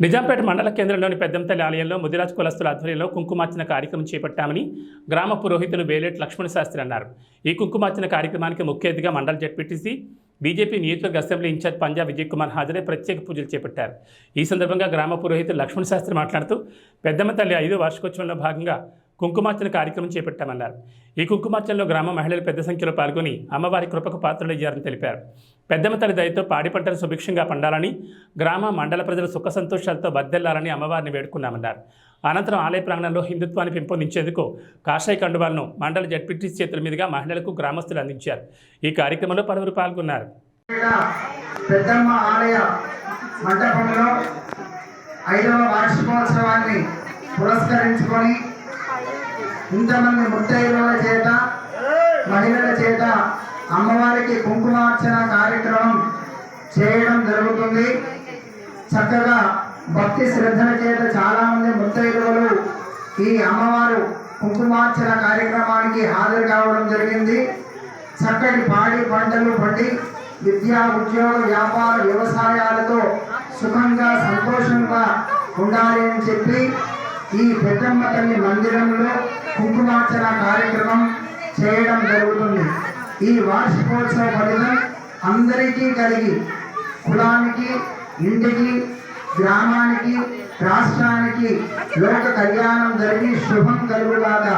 నిజాంపేట మండల కేంద్రంలోని పెద్దంతల్లి ఆలయంలో ముదిరాజ్ కులస్తుల ఆధ్వర్యంలో కుంకుమార్చన కార్యక్రమం చేపట్టామని గ్రామ పురోహితులు వేలేటి లక్ష్మణ శాస్త్రి అన్నారు. ఈ కుంకుమార్చన కార్యక్రమానికి ముఖ్య అతిథిగా మండల జడ్పీటీసీ బీజేపీ నియోజకవర్గ అసెంబ్లీ ఇన్ఛార్జ్ పంజాబ్ విజయ్ కుమార్ హాజరై ప్రత్యేక పూజలు చేపట్టారు. ఈ సందర్భంగా గ్రామ పురోహితులు లక్ష్మణ శాస్త్రి మాట్లాడుతూ పెద్దమ్మతల్లి 5వ వార్షికోత్సవంలో భాగంగా కుంకుమార్చన కార్యక్రమం చేపట్టామన్నారు. ఈ కుంకుమార్చనలో గ్రామ మహిళలు పెద్ద సంఖ్యలో పాల్గొని అమ్మవారి కృపకు పాత్రలయ్యారని తెలిపారు. పెద్దమ్మ తల్లి దయతో పాడి పంటలు సుభిక్షంగా పండాలని, గ్రామ మండల ప్రజలు సుఖ సంతోషాలతో బద్దెల్లాలని అమ్మవారిని వేడుకున్నామన్నారు. అనంతరం ఆలయ ప్రాంగణంలో హిందుత్వాన్ని పెంపొందించేందుకు కాషాయ కండువాలను మండల జడ్పీటీసీ చేతుల మీదుగా మహిళలకు గ్రామస్తులు అందించారు. ఈ కార్యక్రమంలో పలువురు పాల్గొన్నారు. పెద్దమ్మ ఆలయ మండపంలో 5వ వార్షికోత్సవాన్ని పురస్కరించుకొని ఇంతమంది ముత్తైదుల చేత మహిళల చేత అమ్మవారికి కుంకుమార్చన కార్యక్రమం చేయడం జరుగుతుంది. చక్కగా భక్తి శ్రద్ధల చేత చాలామంది ముత్తైదువులు ఈ అమ్మవారు కుంకుమార్చన కార్యక్రమానికి హాజరు కావడం జరిగింది. చక్కటి పాడి పంటలు పండి విద్యా ఉద్యోగ వ్యాపార వ్యవసాయాలతో సుఖంగా సంతోషంగా ఉండాలి అని చెప్పి ఈ పెద్దమ్మ తల్లి మందిరంలో కుంకుమార్చన కార్యక్రమం చేయడం జరుగుతుంది. ఈ వార్షికోత్సవ ఫలితం అందరికీ కలిగి కులానికి, ఇంటికి, గ్రామానికి, రాష్ట్రానికి లోక కళ్యాణం జరిగి శుభం కలుగుగాక.